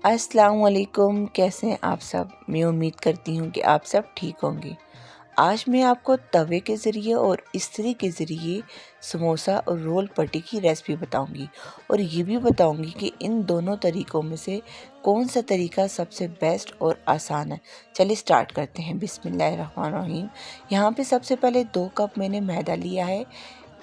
अस्सलाम वालेकुम। कैसे हैं आप सब? मैं उम्मीद करती हूँ कि आप सब ठीक होंगे। आज मैं आपको तवे के ज़रिए और इस्त्री के ज़रिए समोसा और रोल पट्टी की रेसिपी बताऊंगी और ये भी बताऊंगी कि इन दोनों तरीक़ों में से कौन सा तरीका सबसे बेस्ट और आसान है। चलिए स्टार्ट करते हैं। बिस्मिल्लाहिर्रहमानिर्रहीम। यहाँ पे सबसे पहले 2 कप मैंने मैदा लिया है,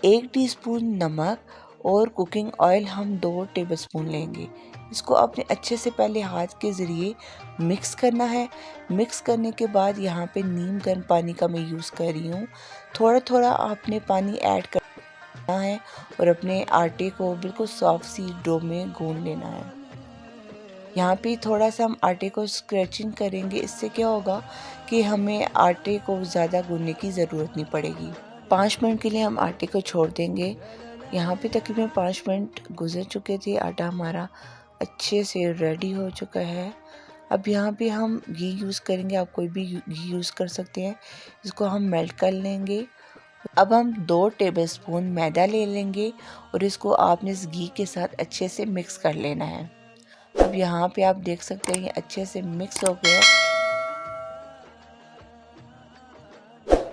1 टीस्पून नमक और कुकिंग ऑयल हम 2 टेबलस्पून लेंगे। इसको आपने अच्छे से पहले हाथ के ज़रिए मिक्स करना है। मिक्स करने के बाद यहाँ पे नीम गर्म पानी का मैं यूज़ कर रही हूँ। थोड़ा थोड़ा आपने पानी ऐड करना है और अपने आटे को बिल्कुल सॉफ्ट सी डो में गूंद लेना है। यहाँ पे थोड़ा सा हम आटे को स्क्रैचिंग करेंगे। इससे क्या होगा कि हमें आटे को ज़्यादा गूंदने की ज़रूरत नहीं पड़ेगी। 5 मिनट के लिए हम आटे को छोड़ देंगे। यहाँ पे तकरीबन 5 मिनट गुजर चुके थे। आटा हमारा अच्छे से रेडी हो चुका है। अब यहाँ पे हम घी यूज़ करेंगे। आप कोई भी घी यूज़ कर सकते हैं। इसको हम मेल्ट कर लेंगे। अब हम 2 टेबलस्पून मैदा ले लेंगे और इसको आपने इस घी के साथ अच्छे से मिक्स कर लेना है। अब यहाँ पे आप देख सकते हैं ये अच्छे से मिक्स हो गया।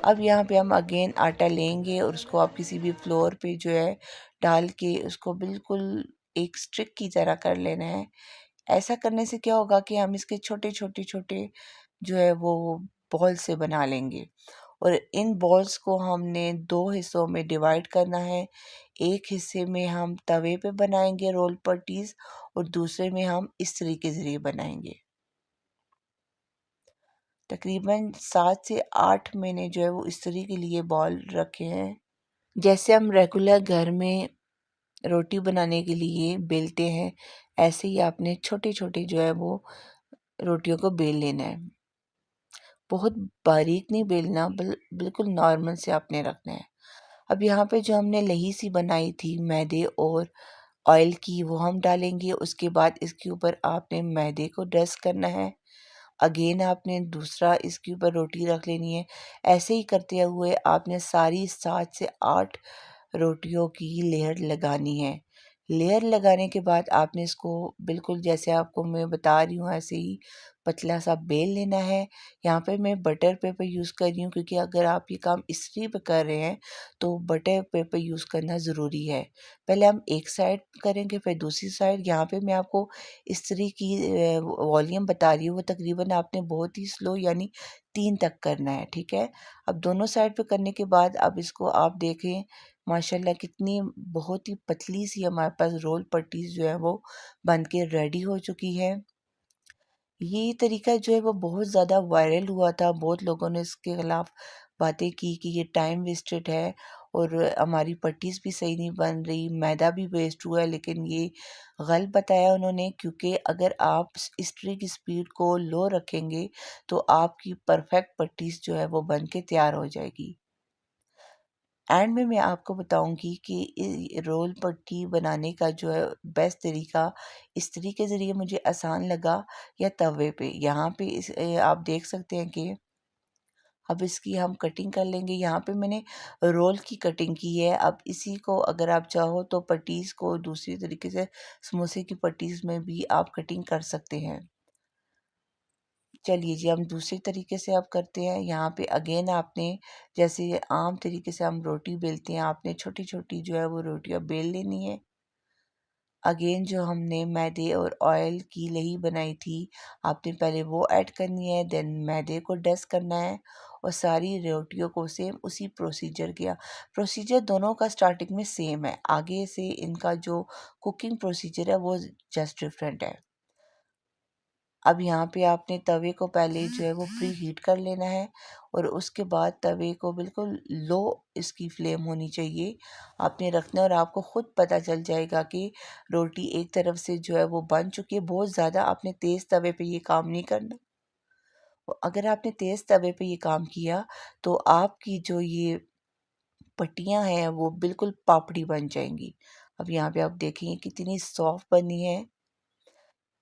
अब यहाँ पे हम अगेन आटा लेंगे और उसको आप किसी भी फ्लोर पे जो है डाल के उसको बिल्कुल एक स्टिक की तरह कर लेना है। ऐसा करने से क्या होगा कि हम इसके छोटे छोटे छोटे जो है वो बॉल से बना लेंगे और इन बॉल्स को हमने 2 हिस्सों में डिवाइड करना है। एक हिस्से में हम तवे पे बनाएंगे रोल पट्टीज और दूसरे में हम इस्त्री के ज़रिए बनाएंगे। तकरीबन 7 से 8 मैंने जो है वो इस्त्री के लिए बॉल रखे हैं। जैसे हम रेगुलर घर में रोटी बनाने के लिए बेलते हैं, ऐसे ही आपने छोटे छोटे जो है वो रोटियों को बेल लेना है। बहुत बारीक नहीं बेलना, बिल्कुल नॉर्मल से आपने रखना है। अब यहाँ पे जो हमने लही सी बनाई थी मैदे और ऑयल की वो हम डालेंगे। उसके बाद इसके ऊपर आपने मैदे को डस्ट करना है। अगेन आपने दूसरा इसके ऊपर रोटी रख लेनी है। ऐसे ही करते हुए आपने सारी 7 से 8 रोटियों की लेयर लगानी है। लेयर लगाने के बाद आपने इसको बिल्कुल जैसे आपको मैं बता रही हूँ ऐसे ही पतला सा बेल लेना है। यहाँ पे मैं बटर पेपर यूज़ कर रही हूँ क्योंकि अगर आप ये काम इस्त्री पे कर रहे हैं तो बटर पेपर यूज़ करना ज़रूरी है। पहले हम एक साइड करेंगे फिर दूसरी साइड। यहाँ पे मैं आपको इस्त्री की वॉल्यूम बता रही हूँ, वो तकरीबन आपने बहुत ही स्लो यानी 3 तक करना है, ठीक है। अब दोनों साइड पे करने के बाद अब इसको आप देखें माशाल्लाह कितनी बहुत ही पतली सी हमारे पास रोल पट्टीज जो है वो बन के रेडी हो चुकी है। ये तरीका जो है वो बहुत ज़्यादा वायरल हुआ था। बहुत लोगों ने इसके ख़िलाफ़ बातें की कि ये टाइम वेस्टेड है और हमारी पट्टीज़ भी सही नहीं बन रही, मैदा भी वेस्ट हुआ है। लेकिन ये गलत बताया उन्होंने, क्योंकि अगर आप इस्त्री की स्पीड को लो रखेंगे तो आपकी परफेक्ट पट्टीज़ जो है वो बन के तैयार हो जाएगी। एंड में मैं आपको बताऊंगी कि रोल पट्टी बनाने का जो है बेस्ट तरीका इस्त्री के ज़रिए मुझे आसान लगा या तवे पे। यहाँ पे आप देख सकते हैं कि अब इसकी हम कटिंग कर लेंगे। यहाँ पे मैंने रोल की कटिंग की है। अब इसी को अगर आप चाहो तो पट्टीज़ को दूसरी तरीके से समोसे की पट्टीज़ में भी आप कटिंग कर सकते हैं। चलिए जी, हम दूसरे तरीके से अब करते हैं। यहाँ पे अगेन आपने जैसे आम तरीके से हम रोटी बेलते हैं, आपने छोटी-छोटी जो है वो रोटियाँ बेल लेनी है। अगेन जो हमने मैदे और ऑयल की लही बनाई थी, आपने पहले वो ऐड करनी है, देन मैदे को डस्ट करना है और सारी रोटियों को सेम उसी प्रोसीजर किया। प्रोसीजर दोनों का स्टार्टिंग में सेम है, आगे से इनका जो कुकिंग प्रोसीजर है वो जस्ट डिफरेंट है। अब यहाँ पे आपने तवे को पहले जो है वो प्री हीट कर लेना है और उसके बाद तवे को बिल्कुल लो इसकी फ्लेम होनी चाहिए आपने रखना है और आपको ख़ुद पता चल जाएगा कि रोटी एक तरफ से जो है वो बन चुकी है। बहुत ज़्यादा आपने तेज़ तवे पे ये काम नहीं करना। अगर आपने तेज़ तवे पे ये काम किया तो आपकी जो ये पट्टियाँ हैं वो बिल्कुल पापड़ी बन जाएंगी। अब यहाँ पे आप देखेंगे कितनी सॉफ्ट बनी है।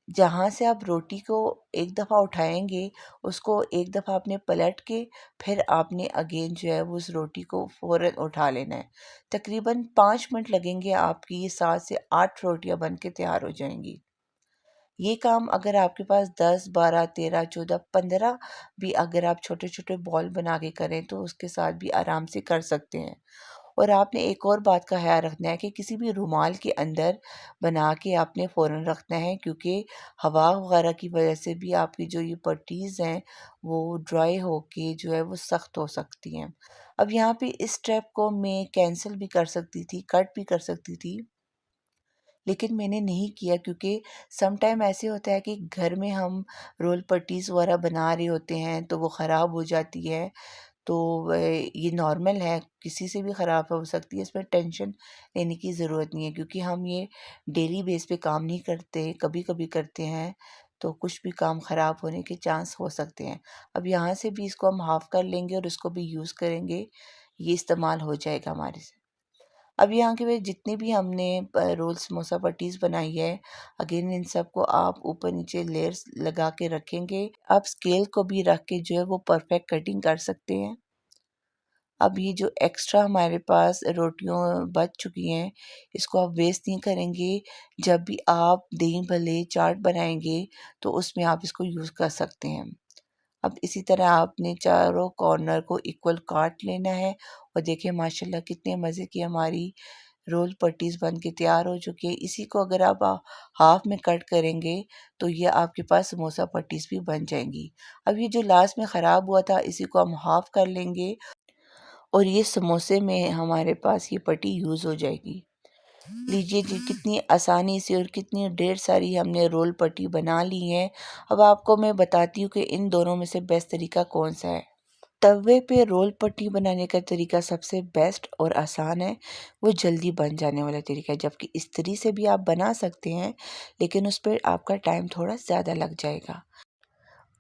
जहाँ से आप रोटी को एक दफ़ा उठाएँगे, उसको एक दफ़ा आपने पलट के फिर आपने अगेन जो है वो उस रोटी को फ़ौरन उठा लेना है। तकरीबन 5 मिनट लगेंगे, आपकी ये 7 से 8 रोटियाँ बन के तैयार हो जाएँगी। ये काम अगर आपके पास 10, 12, 13, 14, 15 भी अगर आप छोटे-छोटे बॉल बना के करें तो उसके साथ भी आराम से कर सकते हैं। और आपने एक और बात का ख़्याल रखना है कि किसी भी रुमाल के अंदर बना के आपने फ़ौरन रखना है, क्योंकि हवा वगैरह की वजह से भी आपकी जो ये पट्टीज़ हैं वो ड्राई होके जो है वो सख्त हो सकती हैं। अब यहाँ पे इस स्टेप को मैं कैंसल भी कर सकती थी, कट भी कर सकती थी, लेकिन मैंने नहीं किया क्योंकि सम टाइम ऐसे होता है कि घर में हम रोल पट्टीज़ वगैरह बना रहे होते हैं तो वो ख़राब हो जाती है। तो ये नॉर्मल है, किसी से भी ख़राब हो सकती है, इसमें टेंशन लेने की ज़रूरत नहीं है, क्योंकि हम ये डेली बेस पे काम नहीं करते, कभी-कभी करते हैं, तो कुछ भी काम ख़राब होने के चांस हो सकते हैं। अब यहाँ से भी इसको हम हाफ़ कर लेंगे और इसको भी यूज़ करेंगे, ये इस्तेमाल हो जाएगा हमारे से। अब यहाँ के वे जितने भी हमने रोल समोसा पट्टीज़ बनाई है, अगेन इन सबको आप ऊपर-नीचे लेयर्स लगा के रखेंगे। आप स्केल को भी रख के जो है वो परफ़ेक्ट कटिंग कर सकते हैं। अब ये जो एक्स्ट्रा हमारे पास रोटियाँ बच चुकी हैं, इसको आप वेस्ट नहीं करेंगे। जब भी आप दही भल्ले, चाट बनाएँगे, तो उसमें आप इसको यूज़ कर सकते हैं। अब इसी तरह आपने चारों कॉर्नर को इक्वल काट लेना है और देखिए माशाल्लाह कितने मज़े की हमारी रोल पट्टीज़ बन के तैयार हो चुकी है। इसी को अगर आप हाफ़ में कट करेंगे, तो ये आपके पास समोसा पट्टीज़ भी बन जाएँगी। अब ये जो लास्ट में ख़राब हुआ था, इसी को हम हाफ़ कर लेंगे और ये समोसे में हमारे पास ये पट्टी यूज़ हो जाएगी। लीजिए जी कितनी आसानी से और कितनी ढेर सारी हमने रोल पट्टी बना ली है। अब आपको मैं बताती हूँ कि इन दोनों में से बेस्ट तरीका कौन-सा है। तवे पे रोल पट्टी बनाने का तरीका सबसे बेस्ट और आसान है, वो जल्दी बन जाने वाला तरीका है। जबकि इस्त्री से भी आप बना सकते हैं, लेकिन उस पे आपका टाइम थोड़ा ज़्यादा लग जाएगा।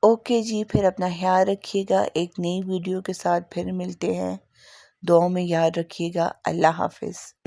ओके जी, फिर अपना ख़्याल रखिएगा। एक नई वीडियो के साथ फिर मिलते हैं। दुआओं में याद रखिएगा। अल्लाह हाफ़िज़।